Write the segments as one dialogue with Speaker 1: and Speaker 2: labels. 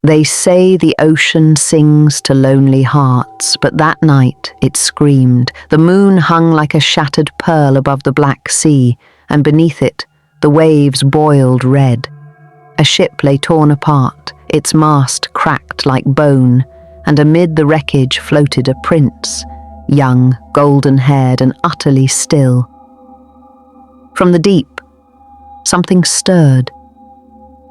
Speaker 1: They say the ocean sings to lonely hearts, but that night it screamed. The moon hung like a shattered pearl above the black sea, and beneath it, the waves boiled red. A ship lay torn apart, its mast cracked like bone, and amid the wreckage floated a prince, young, golden-haired, and utterly still. From the deep, something stirred.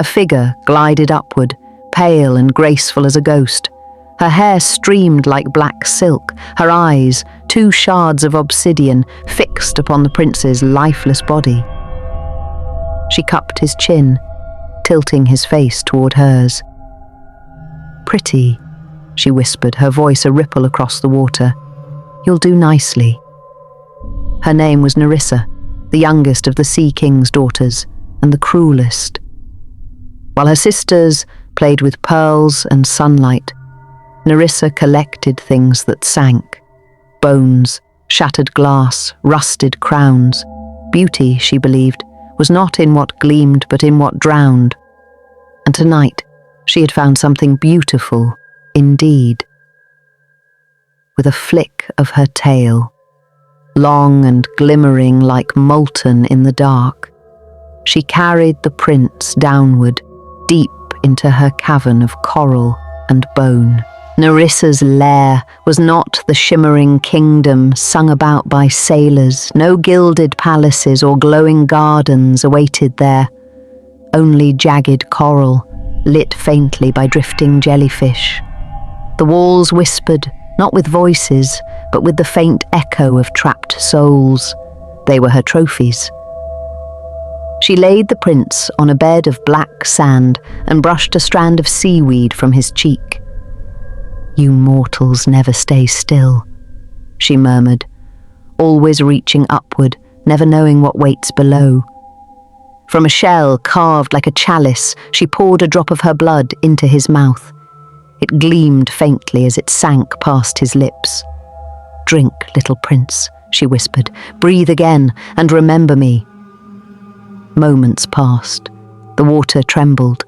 Speaker 1: A figure glided upward, pale and graceful as a ghost. Her hair streamed like black silk, her eyes, two shards of obsidian, fixed upon the prince's lifeless body. She cupped his chin, tilting his face toward hers. "Pretty," she whispered, her voice a ripple across the water. "You'll do nicely." Her name was Narissa, the youngest of the Sea King's daughters, and the cruelest. While her sisters played with pearls and sunlight, Narissa collected things that sank. Bones, shattered glass, rusted crowns. Beauty, she believed, was not in what gleamed but in what drowned. And tonight, she had found something beautiful, indeed. With a flick of her tail, long and glimmering like molten in the dark, she carried the prince downward, deep into her cavern of coral and bone. Narissa's lair was not the shimmering kingdom sung about by sailors. No gilded palaces or glowing gardens awaited there. Only jagged coral, lit faintly by drifting jellyfish. The walls whispered, not with voices, but with the faint echo of trapped souls. They were her trophies. She laid the prince on a bed of black sand and brushed a strand of seaweed from his cheek. "You mortals never stay still," she murmured, always reaching upward, never knowing what waits below. From a shell carved like a chalice, she poured a drop of her blood into his mouth. It gleamed faintly as it sank past his lips. "Drink, little prince," she whispered. "Breathe again, and remember me." Moments passed. The water trembled.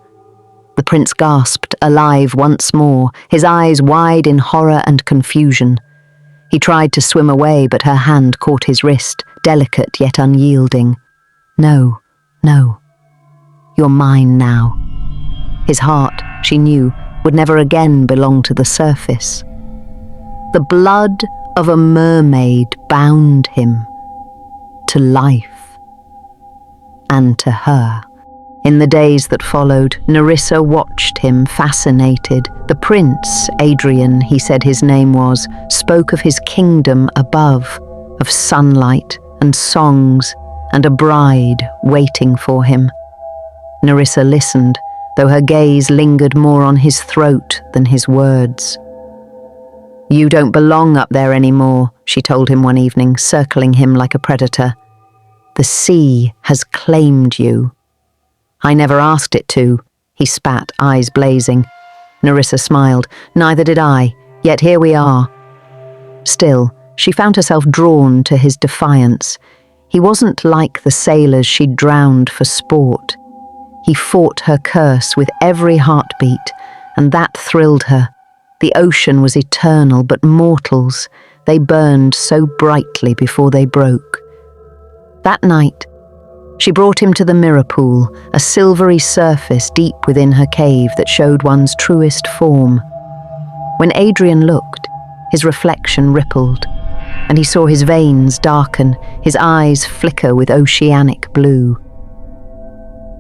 Speaker 1: The prince gasped, alive once more, his eyes wide in horror and confusion. He tried to swim away, but her hand caught his wrist, delicate yet unyielding. "No, no. You're mine now." His heart, she knew, would never again belong to the surface. The blood of a mermaid bound him to life. And to her. In the days that followed, Narissa watched him fascinated. The prince, Adrian, he said his name was, spoke of his kingdom above, of sunlight and songs, and a bride waiting for him. Narissa listened, though her gaze lingered more on his throat than his words. "You don't belong up there anymore," she told him one evening, circling him like a predator. "The sea has claimed you." "I never asked it to," he spat, eyes blazing. Narissa smiled. "Neither did I, yet here we are." Still, she found herself drawn to his defiance. He wasn't like the sailors she'd drowned for sport. He fought her curse with every heartbeat, and that thrilled her. The ocean was eternal, but mortals, they burned so brightly before they broke. That night, she brought him to the mirror pool, a silvery surface deep within her cave that showed one's truest form. When Adrian looked, his reflection rippled, and he saw his veins darken, his eyes flicker with oceanic blue.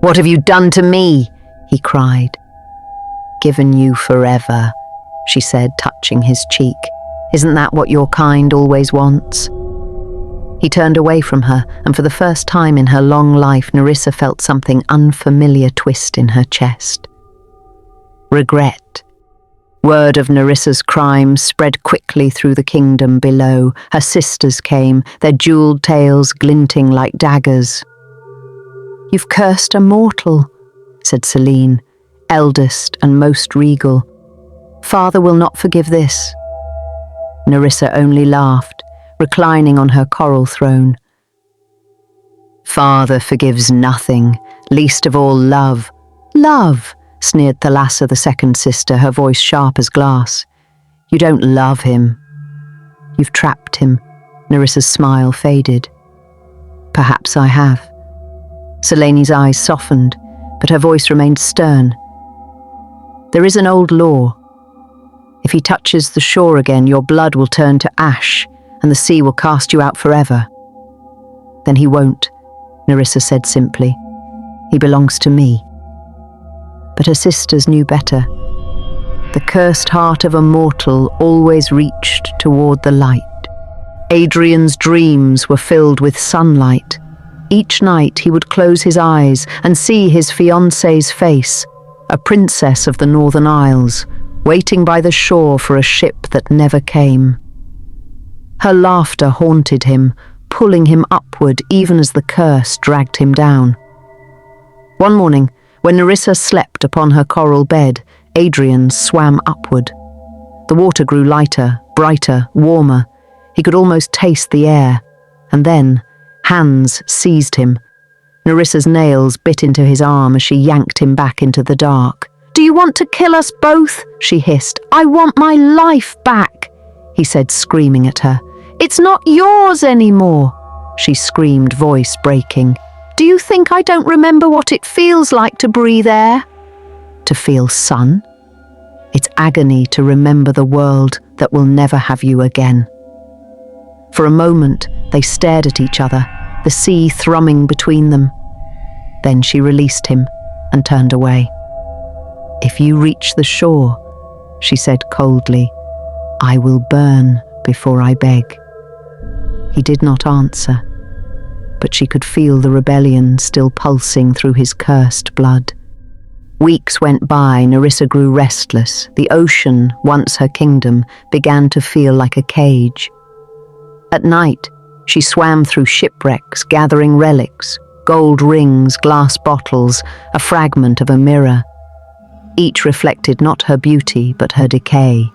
Speaker 1: "What have you done to me?" he cried. "Given you forever," she said, touching his cheek. "Isn't that what your kind always wants?" He turned away from her, and for the first time in her long life, Narissa felt something unfamiliar twist in her chest. Regret. Word of Narissa's crime spread quickly through the kingdom below. Her sisters came, their jeweled tails glinting like daggers. "You've cursed a mortal," said Celine, eldest and most regal. "Father will not forgive this." Narissa only laughed, reclining on her coral throne. "Father forgives nothing, least of all love." "Love," sneered Thalassa, the second sister, her voice sharp as glass. "You don't love him. You've trapped him." Narissa's smile faded. "Perhaps I have." Selene's eyes softened, but her voice remained stern. "There is an old law. If he touches the shore again, your blood will turn to ash, and the sea will cast you out forever." "Then he won't," Narissa said simply. "He belongs to me." But her sisters knew better. The cursed heart of a mortal always reached toward the light. Adrian's dreams were filled with sunlight. Each night he would close his eyes and see his fiancée's face, a princess of the Northern Isles, waiting by the shore for a ship that never came. Her laughter haunted him, pulling him upward even as the curse dragged him down. One morning, when Narissa slept upon her coral bed, Adrian swam upward. The water grew lighter, brighter, warmer. He could almost taste the air, and then hands seized him. Narissa's nails bit into his arm as she yanked him back into the dark. "Do you want to kill us both?" she hissed. "I want my life back," he said, screaming at her. "It's not yours anymore," she screamed, voice breaking. "Do you think I don't remember what it feels like to breathe air? To feel sun? It's agony to remember the world that will never have you again." For a moment, they stared at each other, the sea thrumming between them. Then she released him and turned away. "If you reach the shore," she said coldly, "I will burn before I beg." He did not answer, but she could feel the rebellion still pulsing through his cursed blood. Weeks went by. Narissa grew restless. The ocean, once her kingdom, began to feel like a cage. At night, she swam through shipwrecks, gathering relics, gold rings, glass bottles, a fragment of a mirror. Each reflected not her beauty, but her decay.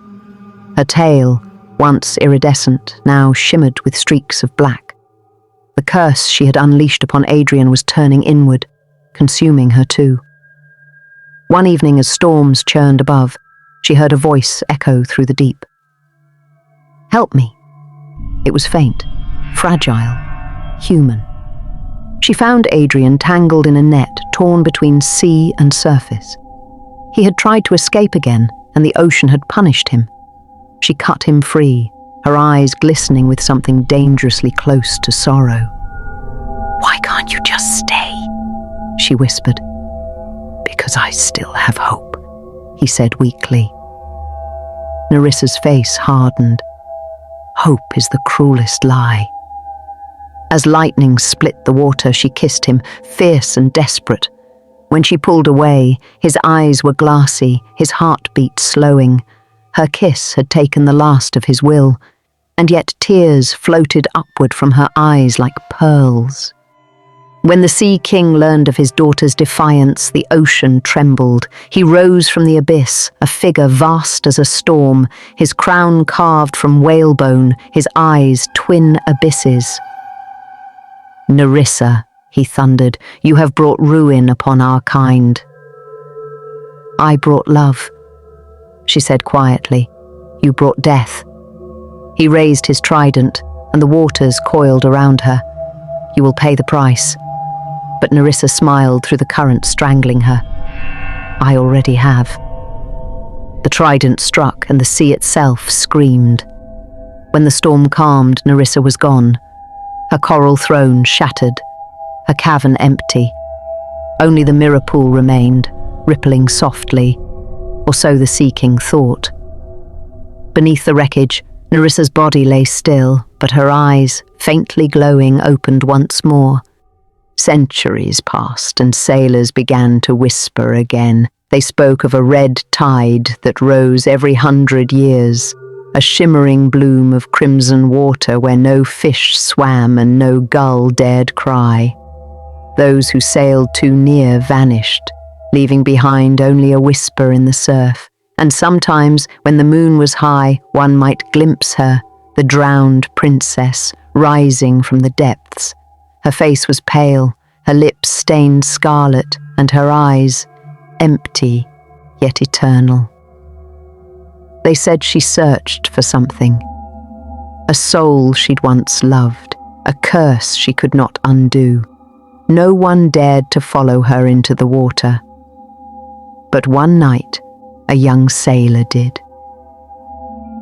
Speaker 1: Her tail, once iridescent, now shimmered with streaks of black. The curse she had unleashed upon Adrian was turning inward, consuming her too. One evening, as storms churned above, she heard a voice echo through the deep. "Help me." It was faint, fragile, human. She found Adrian tangled in a net torn between sea and surface. He had tried to escape again, and the ocean had punished him. She cut him free, her eyes glistening with something dangerously close to sorrow. "Why can't you just stay?" she whispered. "Because I still have hope," he said weakly. Narissa's face hardened. Hope is the cruelest lie. As lightning split the water, she kissed him, fierce and desperate. When she pulled away, his eyes were glassy, his heartbeat slowing. Her kiss had taken the last of his will, and yet tears floated upward from her eyes like pearls. When the Sea King learned of his daughter's defiance, the ocean trembled. He rose from the abyss, a figure vast as a storm, his crown carved from whalebone, his eyes twin abysses. "Narissa," he thundered, "you have brought ruin upon our kind." "I brought love," she said quietly. "You brought death." He raised his trident, and the waters coiled around her. "You will pay the price." But Narissa smiled through the current strangling her. "I already have." The trident struck, and the sea itself screamed. When the storm calmed, Narissa was gone. Her coral throne shattered, her cavern empty. Only the mirror pool remained, rippling softly, or so the Sea King thought. Beneath the wreckage, Narissa's body lay still, but her eyes, faintly glowing, opened once more. Centuries passed, and sailors began to whisper again. They spoke of a red tide that rose every 100 years, a shimmering bloom of crimson water where no fish swam and no gull dared cry. Those who sailed too near vanished, leaving behind only a whisper in the surf. And sometimes, when the moon was high, one might glimpse her, the drowned princess, rising from the depths. Her face was pale, her lips stained scarlet, and her eyes empty yet eternal. They said she searched for something, a soul she'd once loved, a curse she could not undo. No one dared to follow her into the water. But one night, a young sailor did.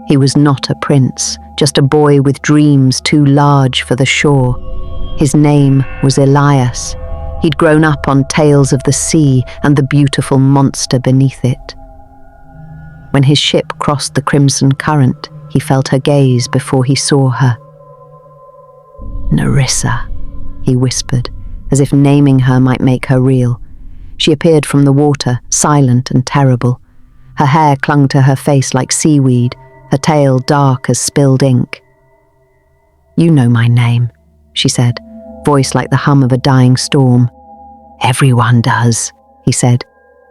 Speaker 1: He was not a prince, just a boy with dreams too large for the shore. His name was Elias. He'd grown up on tales of the sea and the beautiful monster beneath it. When his ship crossed the crimson current, he felt her gaze before he saw her. Narissa, he whispered, as if naming her might make her real. She appeared from the water, silent and terrible. Her hair clung to her face like seaweed, her tail dark as spilled ink. "You know my name," she said, voice like the hum of a dying storm. "Everyone does," he said.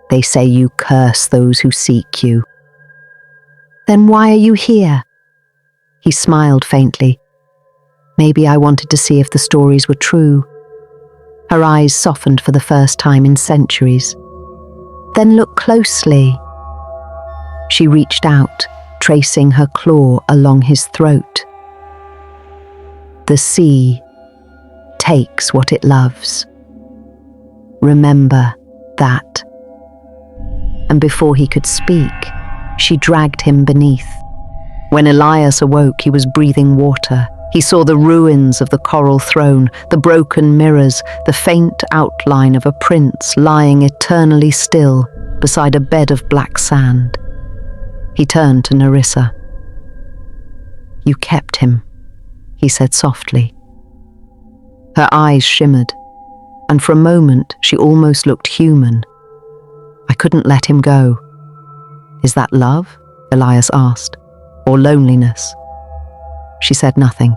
Speaker 1: "They say you curse those who seek you." "Then why are you here?" He smiled faintly. Maybe I wanted to see if the stories were true. Her eyes softened for the first time in centuries. "Then look closely." She reached out, tracing her claw along his throat. The sea takes what it loves. Remember that. And before he could speak, she dragged him beneath. When Elias awoke, he was breathing water. He saw the ruins of the coral throne, the broken mirrors, the faint outline of a prince lying eternally still beside a bed of black sand. He turned to Narissa. "You kept him," he said softly. Her eyes shimmered, and for a moment she almost looked human. "I couldn't let him go." "Is that love?" Elias asked. "Or loneliness?" She said nothing,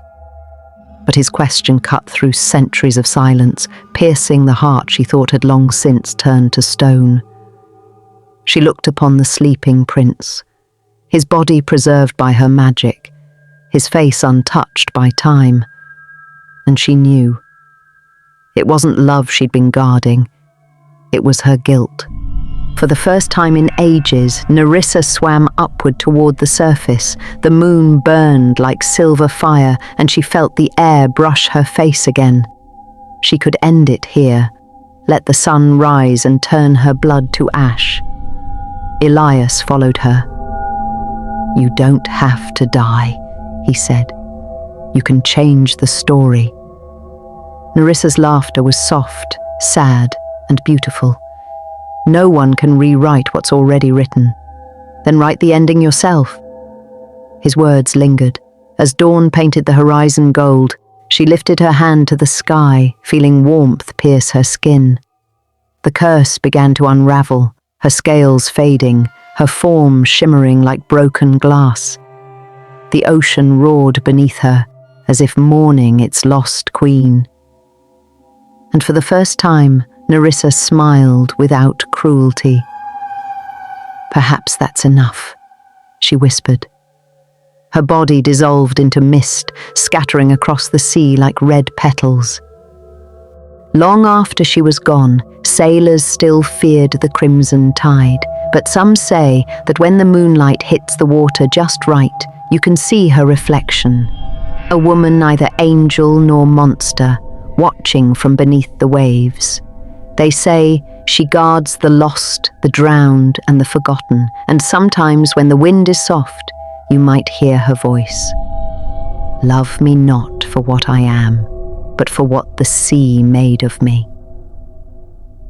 Speaker 1: but his question cut through centuries of silence, piercing the heart she thought had long since turned to stone. She looked upon the sleeping prince, his body preserved by her magic, his face untouched by time, and she knew. It wasn't love she'd been guarding, it was her guilt. For the first time in ages, Narissa swam upward toward the surface. The moon burned like silver fire, and she felt the air brush her face again. She could end it here, let the sun rise and turn her blood to ash. Elias followed her. "You don't have to die," he said. "You can change the story." Narissa's laughter was soft, sad, and beautiful. "No one can rewrite what's already written. Then write the ending yourself." His words lingered. As dawn painted the horizon gold, she lifted her hand to the sky, feeling warmth pierce her skin. The curse began to unravel, her scales fading, her form shimmering like broken glass. The ocean roared beneath her, as if mourning its lost queen. And for the first time, Narissa smiled without cruelty. "Perhaps that's enough," she whispered. Her body dissolved into mist, scattering across the sea like red petals. Long after she was gone, sailors still feared the crimson tide, but some say that when the moonlight hits the water just right, you can see her reflection. A woman neither angel nor monster, watching from beneath the waves. They say she guards the lost, the drowned, and the forgotten, and sometimes when the wind is soft, you might hear her voice. "Love me not for what I am, but for what the sea made of me."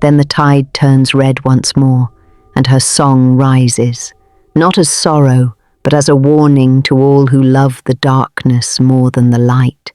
Speaker 1: Then the tide turns red once more, and her song rises, not as sorrow, but as a warning to all who love the darkness more than the light.